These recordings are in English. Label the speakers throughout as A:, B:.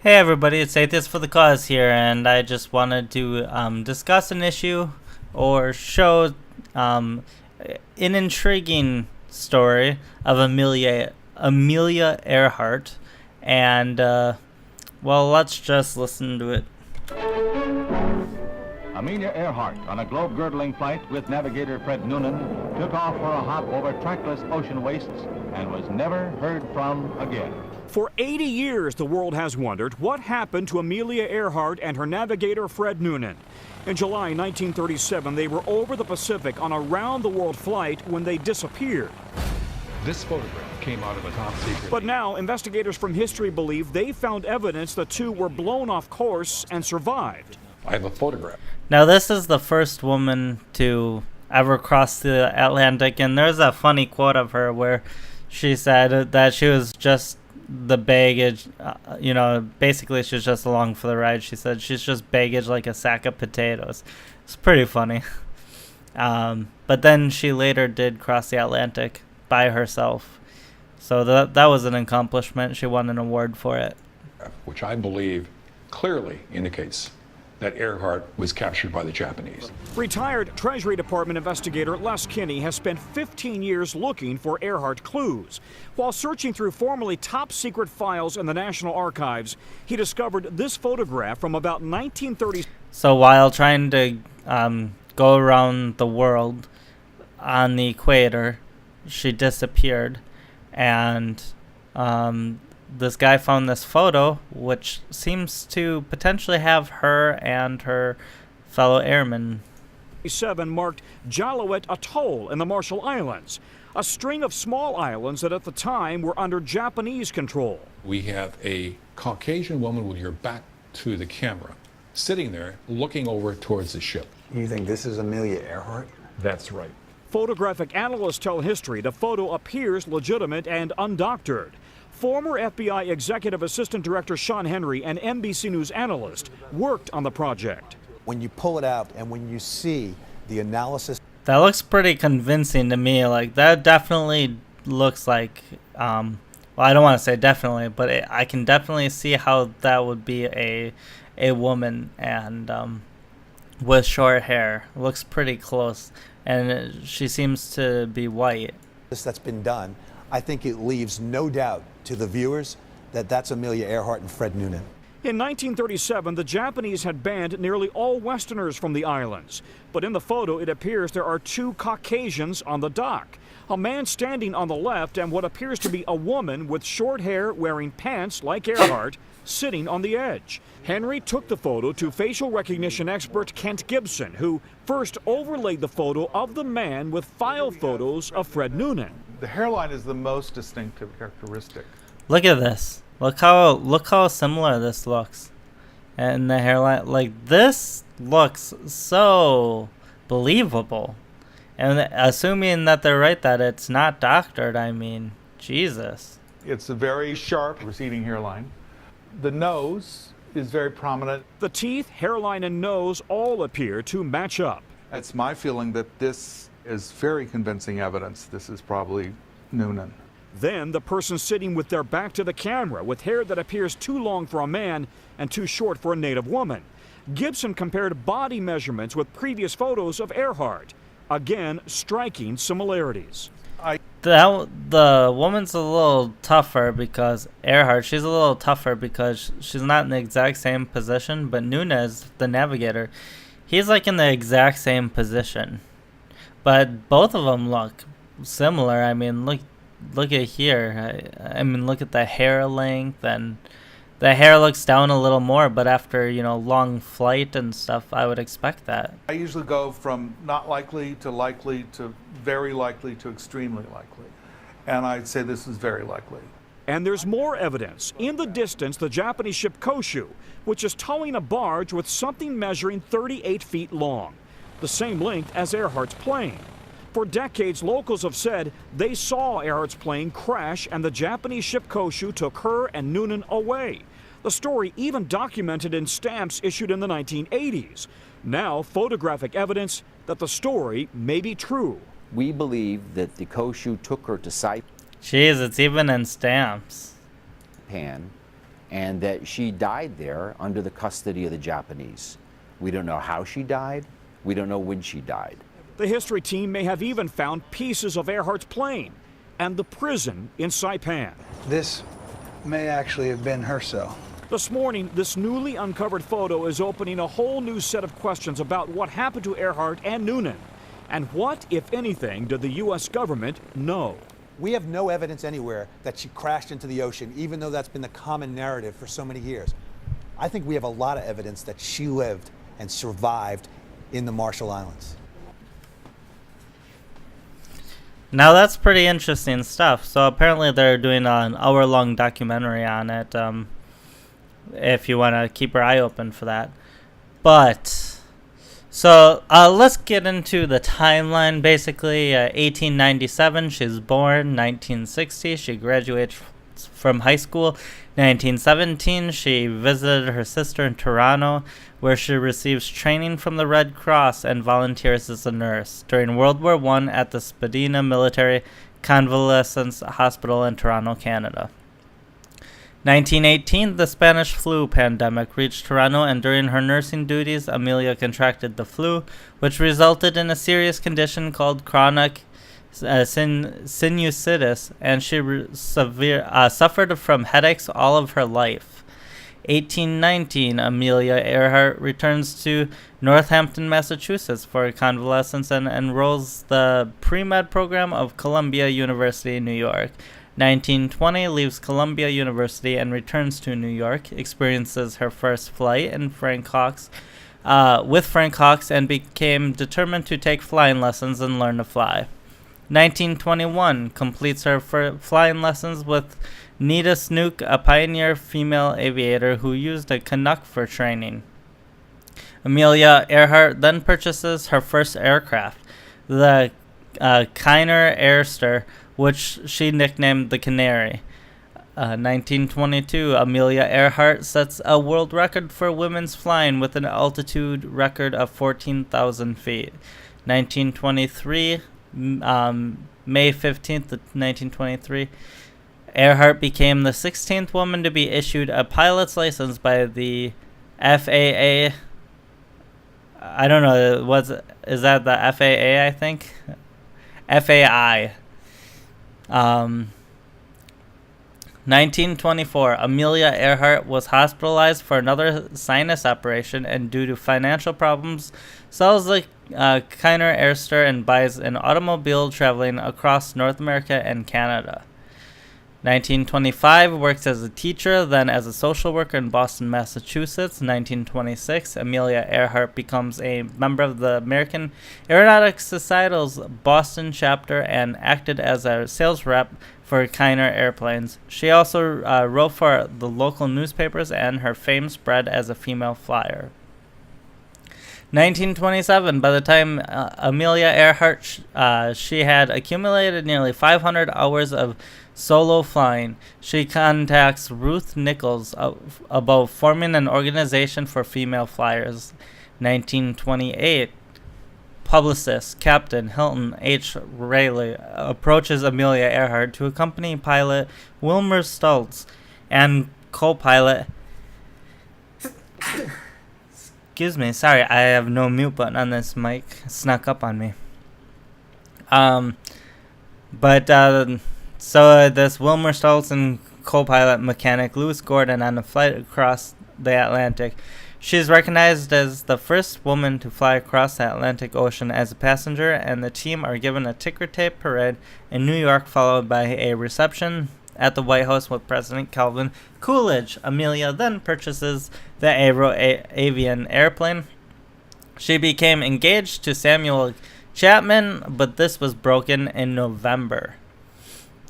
A: Hey everybody, it's Atheist for the Cause here, and I just wanted to discuss an issue or show an intriguing story of Amelia Earhart, and well, let's just listen to it.
B: Amelia Earhart, on a globe-girdling flight with navigator Fred Noonan, took off for a hop over trackless ocean wastes and was never heard from again.
C: For 80 years, the world has wondered what happened to Amelia Earhart and her navigator Fred Noonan. In July 1937, they were over the Pacific on a round-the-world flight when they disappeared.
D: This photograph came out of a top secret.
C: But now, investigators from history believe they found evidence the two were blown off course and survived.
D: I have a photograph.
A: Now, this is the first woman to ever cross the Atlantic, and there's a funny quote of her where she said that she was just the baggage, basically she was just along for the ride. She said she's just baggage like a sack of potatoes. It's pretty funny. But then she later did cross the Atlantic by herself. So that was an accomplishment. She won an award for it.
D: Which I believe clearly indicates that Earhart was captured by the Japanese.
C: Retired Treasury Department investigator Les Kinney has spent 15 years looking for Earhart clues. While searching through formerly top-secret files in the National Archives, he discovered this photograph from about 1930.
A: So while trying to go around the world on the equator, she disappeared, and this guy found this photo, which seems to potentially have her and her fellow airmen.
C: 7 marked Jalowet Atoll in the Marshall Islands, a string of small islands that at the time were under Japanese control.
D: We have a Caucasian woman with your back to the camera, sitting there looking over towards the ship.
E: You think this is Amelia Earhart?
D: That's right.
C: Photographic analysts tell history the photo appears legitimate and undoctored. Former FBI Executive Assistant Director Sean Henry, an NBC News analyst, worked on the project.
E: When you pull it out and when you see the analysis.
A: That looks pretty convincing to me. Like, that definitely looks like, well, I don't want to say definitely, but I can definitely see how that would be a woman and with short hair. It looks pretty close, and she seems to be white.
E: That's been done. I think it leaves no doubt to the viewers that that's Amelia Earhart and Fred Noonan.
C: In 1937, the Japanese had banned nearly all Westerners from the islands. But in the photo, it appears there are 2 Caucasians on the dock. A man standing on the left and what appears to be a woman with short hair wearing pants like Earhart sitting on the edge. Henry took the photo to facial recognition expert Kent Gibson, who first overlaid the photo of the man with file photos of Fred Noonan.
F: The hairline is the most distinctive characteristic.
A: Look at this. Look how similar this looks. And the hairline, like, this looks so believable. And assuming that they're right that it's not doctored, I mean, Jesus.
F: It's a very sharp receding hairline. The nose is very prominent.
C: The teeth, hairline, and nose all appear to match up.
F: It's my feeling that this is very convincing evidence. This is probably Noonan.
C: Then the person sitting with their back to the camera with hair that appears too long for a man and too short for a native woman. Gibson compared body measurements with previous photos of Earhart. Again, striking similarities.
A: The woman's a little tougher because Earhart, she's a little tougher because she's not in the exact same position, but Nunez, the navigator, he's like in the exact same position. But both of them look similar. I mean, look at here. I mean, look at the hair length, and the hair looks down a little more, but after, long flight and stuff, I would expect that.
F: I usually go from not likely to very likely to extremely likely. And I'd say this is very likely.
C: And there's more evidence. In the distance, the Japanese ship Koshu, which is towing a barge with something measuring 38 feet long, the same length as Earhart's plane. For decades, locals have said they saw Earhart's plane crash and the Japanese ship Koshu took her and Noonan away. The story even documented in stamps issued in the 1980s. Now, photographic evidence that the story may be true.
G: We believe that the Koshu took her to
A: Jeez, it's even in stamps.
G: Saipan and that she died there under the custody of the Japanese. We don't know how she died. We don't know when she died.
C: The history team may have even found pieces of Earhart's plane and the prison in Saipan.
H: This may actually have been her cell.
C: This morning, this newly uncovered photo is opening a whole new set of questions about what happened to Earhart and Noonan. And what, if anything, did the U.S. government know?
E: We have no evidence anywhere that she crashed into the ocean, even though that's been the common narrative for so many years. I think we have a lot of evidence that she lived and survived in the Marshall Islands.
A: Now that's pretty interesting stuff. So apparently they're doing an hour-long documentary on it. If you want to keep your eye open for that. But so let's get into the timeline. Basically, 1897 she's born. 1960 she graduates from high school. 1917 she visited her sister in Toronto, where she receives training from the Red Cross and volunteers as a nurse during World War I at the Spadina Military Convalescence Hospital in Toronto, Canada. 1918, the Spanish flu pandemic reached Toronto, and during her nursing duties, Amelia contracted the flu, which resulted in a serious condition called chronic sinusitis, and she suffered from headaches all of her life. 1819, Amelia Earhart returns to Northampton, Massachusetts for convalescence and enrolls the pre-med program of Columbia University, New York. 1920, leaves Columbia University and returns to New York, experiences her first flight in with Frank Hawks, and became determined to take flying lessons and learn to fly. 1921, completes her flying lessons with Nita Snook, a pioneer female aviator who used a Canuck for training. Amelia Earhart then purchases her first aircraft, the Kiner Airster, which she nicknamed the Canary. 1922, Amelia Earhart sets a world record for women's flying with an altitude record of 14,000 feet. 1923, May 15th, 1923, Earhart became the 16th woman to be issued a pilot's license by the FAA. I don't know, is that the FAA, I think? FAI. 1924, Amelia Earhart was hospitalized for another sinus operation, and due to financial problems, sells the Kiner Airster and buys an automobile traveling across North America and Canada. 1925, works as a teacher, then as a social worker in Boston, Massachusetts. 1926, Amelia Earhart becomes a member of the American Aeronautics Society's Boston chapter and acted as a sales rep for Kiner airplanes. She also wrote for the local newspapers, and her fame spread as a female flyer. 1927, by the time Amelia Earhart, she had accumulated nearly 500 hours of solo flying. She contacts Ruth Nichols about forming an organization for female flyers. 1928, publicist Captain Hilton H. Rayleigh approaches Amelia Earhart to accompany pilot Wilmer Stultz and co-pilot... Excuse me, sorry, I have no mute button on this mic. It snuck up on me. So this Wilmer Stultz and co-pilot mechanic Lewis Gordon on a flight across the Atlantic. She is recognized as the first woman to fly across the Atlantic Ocean as a passenger, and the team are given a ticker tape parade in New York, followed by a reception at the White House with President Calvin Coolidge. Amelia then purchases the Avian airplane. She became engaged to Samuel Chapman, but this was broken in November.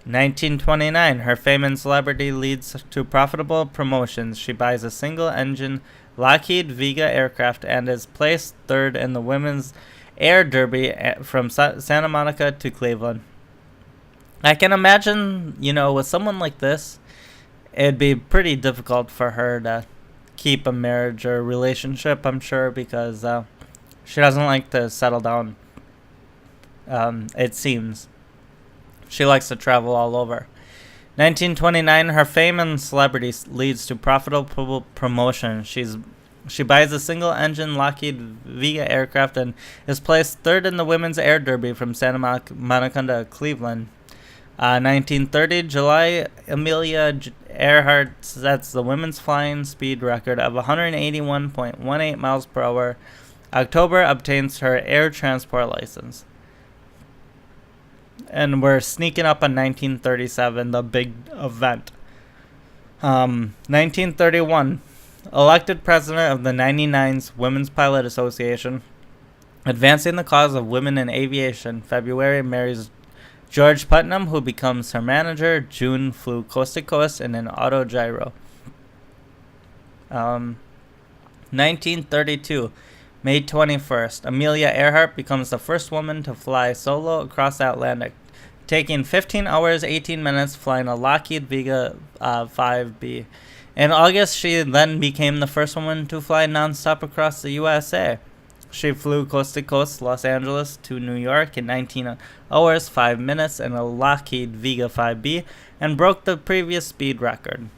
A: 1929, her fame and celebrity leads to profitable promotions. She buys a single-engine Lockheed Vega aircraft and is placed third in the Women's Air Derby from Santa Monica to Cleveland. I can imagine, with someone like this, it'd be pretty difficult for her to keep a marriage or relationship, I'm sure, because she doesn't like to settle down, it seems. She likes to travel all over. 1929, her fame and celebrity leads to profitable promotion. She buys a single-engine Lockheed Vega aircraft and is placed third in the Women's Air Derby from Santa Monica to Cleveland. 1930, July, Amelia Earhart sets the women's flying speed record of 181.18 miles per hour. October, obtains her air transport license. And we're sneaking up on 1937, the big event. 1931, elected president of the 99th Women's Pilot Association, advancing the cause of women in aviation. February, marries George Putnam, who becomes her manager. June, flew coast to coast in an autogyro. 1932, May 21st, Amelia Earhart becomes the first woman to fly solo across the Atlantic, taking 15 hours, 18 minutes, flying a Lockheed Vega 5B. In August, she then became the first woman to fly nonstop across the USA. She flew coast to coast, Los Angeles to New York in 19 hours, 5 minutes in a Lockheed Vega 5B and broke the previous speed record.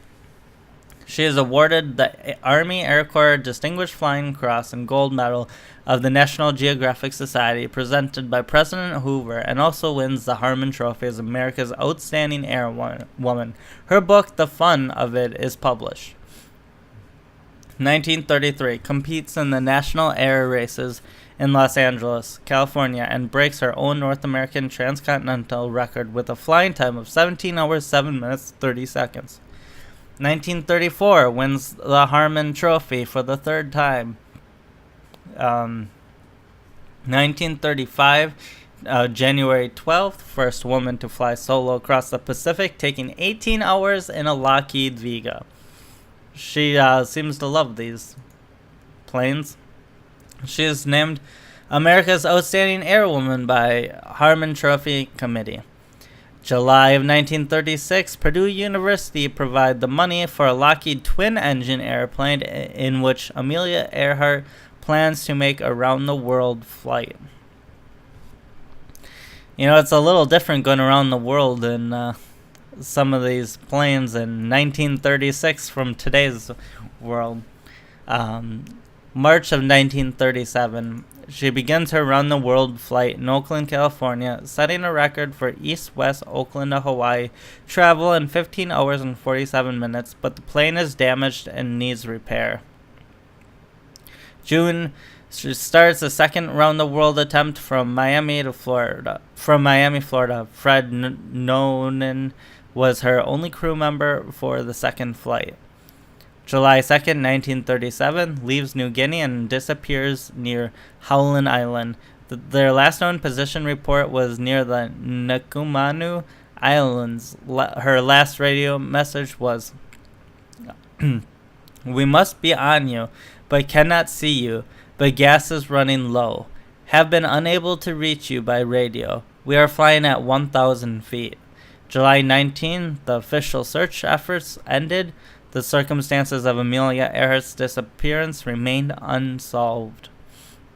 A: She is awarded the Army Air Corps Distinguished Flying Cross and Gold Medal of the National Geographic Society presented by President Hoover, and also wins the Harmon Trophy as America's Outstanding Airwoman. Her book, The Fun of It, is published. 1933, competes in the National Air Races in Los Angeles, California, and breaks her own North American transcontinental record with a flying time of 17 hours, 7 minutes, 30 seconds. 1934, wins the Harmon Trophy for the third time. 1935, January 12th, first woman to fly solo across the Pacific, taking 18 hours in a Lockheed Vega. She seems to love these planes. She is named America's Outstanding Airwoman by Harmon Trophy Committee. July of 1936, Purdue University provided the money for a Lockheed twin-engine airplane in which Amelia Earhart plans to make a round-the-world flight. You know, it's a little different going around the world in some of these planes in 1936 from today's world. March of 1937, she begins her round-the-world flight in Oakland, California, setting a record for east-west Oakland to Hawaii travel in 15 hours and 47 minutes, but the plane is damaged and needs repair. June, she starts a second round-the-world attempt from Miami, Florida. Fred Noonan was her only crew member for the second flight. July 2nd, 1937, leaves New Guinea and disappears near Howland Island. Their last known position report was near the Nakumanu Islands. Her last radio message was, "We must be on you, but cannot see you, but gas is running low. Have been unable to reach you by radio. We are flying at 1,000 feet. July 19, the official search efforts ended. The circumstances of Amelia Earhart's disappearance remained unsolved."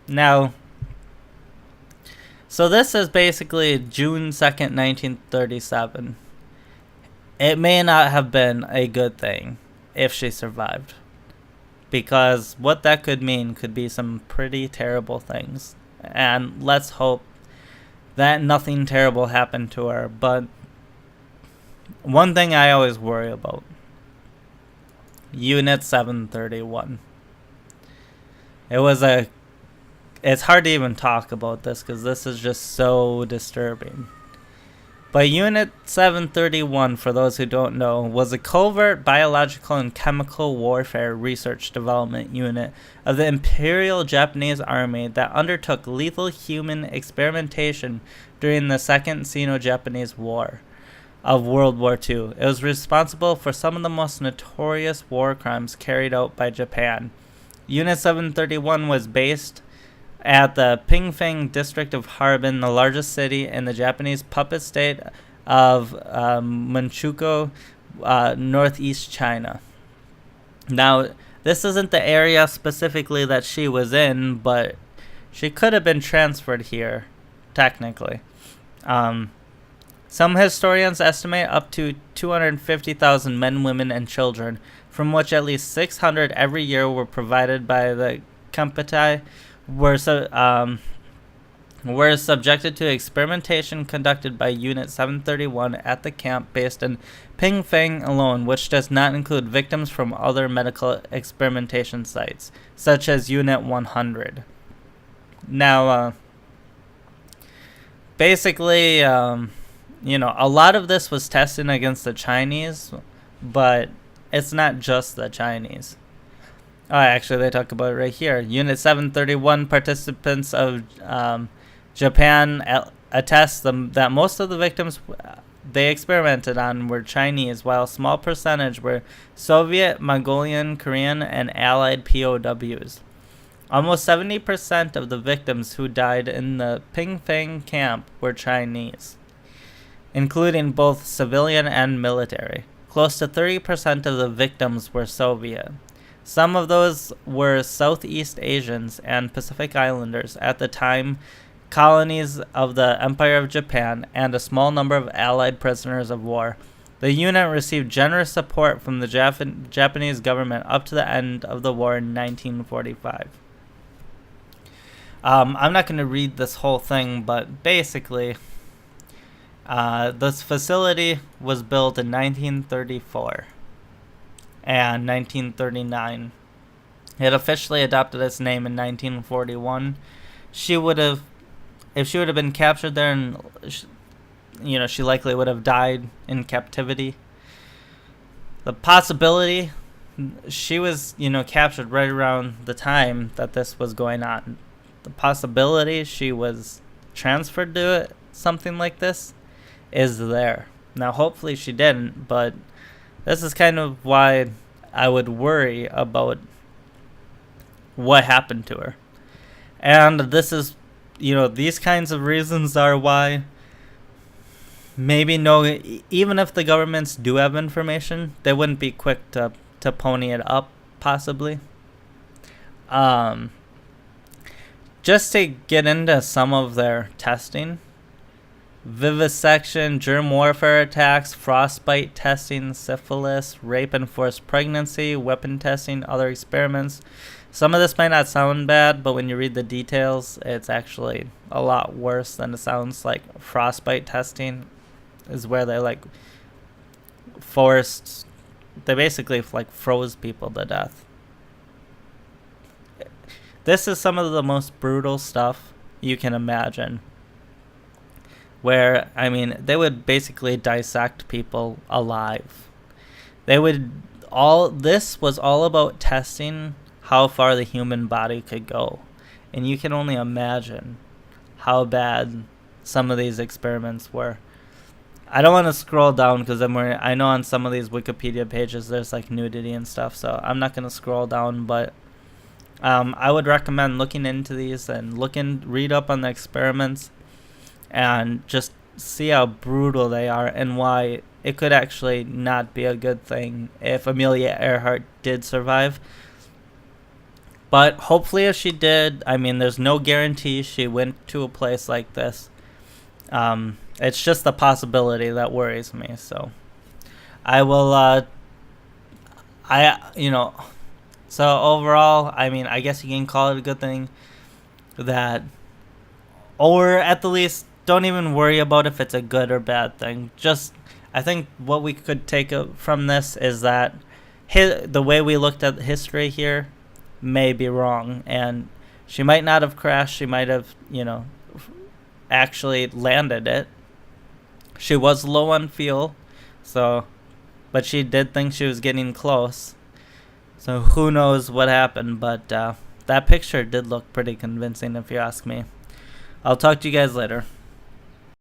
A: Now, so this is basically June 2nd, 1937. It may not have been a good thing if she survived, because what that could mean could be some pretty terrible things. And let's hope that nothing terrible happened to her. But one thing I always worry about, Unit 731. It's hard to even talk about this because this is just so disturbing. But Unit 731, for those who don't know, was a covert biological and chemical warfare research development unit of the Imperial Japanese Army that undertook lethal human experimentation during the Second Sino-Japanese War of World War II. It was responsible for some of the most notorious war crimes carried out by Japan. Unit 731 was based at the Pingfang district of Harbin, the largest city in the Japanese puppet state of Manchukuo, northeast China. Now, this isn't the area specifically that she was in, but she could have been transferred here, technically. Some historians estimate up to 250,000 men, women, and children, from which at least 600 every year were provided by the Competi, were subjected to experimentation conducted by Unit 731 at the camp based in Pingfang alone, which does not include victims from other medical experimentation sites, such as Unit 100. Now, basically, a lot of this was tested against the Chinese, but it's not just the Chinese. Actually, they talk about it right here. Unit 731 participants of Japan attest that most of the victims they experimented on were Chinese, while a small percentage were Soviet, Mongolian, Korean, and Allied POWs. Almost 70% of the victims who died in the Pingfang camp were Chinese, including both civilian and military. Close to 30% of the victims were Soviet. Some of those were Southeast Asians and Pacific Islanders at the time, colonies of the Empire of Japan, and a small number of Allied prisoners of war. The unit received generous support from the Japanese government up to the end of the war in 1945. I'm not going to read this whole thing, but basically, this facility was built in 1934 and 1939. It officially adopted its name in 1941. If she would have been captured there, and she likely would have died in captivity. The possibility, she was captured right around the time that this was going on. The possibility she was transferred to it, something like this, is there. Now, hopefully she didn't, but this is kind of why I would worry about what happened to her. And this is, these kinds of reasons are why maybe even if the governments do have information, they wouldn't be quick to pony it up, possibly. Just to get into some of their testing: vivisection, germ warfare attacks, frostbite testing, syphilis, rape and forced pregnancy, weapon testing, other experiments. Some of this might not sound bad, but when you read the details, it's actually a lot worse than it sounds. Like frostbite testing is where they they basically froze people to death. This is some of the most brutal stuff you can imagine. Where, they would basically dissect people alive. This was all about testing how far the human body could go. And you can only imagine how bad some of these experiments were. I don't want to scroll down because I know on some of these Wikipedia pages there's nudity and stuff, so I'm not going to scroll down, but I would recommend looking into these and read up on the experiments and just see how brutal they are and why it could actually not be a good thing if Amelia Earhart did survive. But hopefully if she did, there's no guarantee she went to a place like this. It's just the possibility that worries me. So I will, so overall, I guess you can call it a good thing that, or at the least, don't even worry about if it's a good or bad thing. Just, I think what we could take from this is that the way we looked at history here may be wrong, and she might not have crashed. She might have, actually landed it. She was low on fuel, but she did think she was getting close. So who knows what happened, but that picture did look pretty convincing if you ask me. I'll talk to you guys later.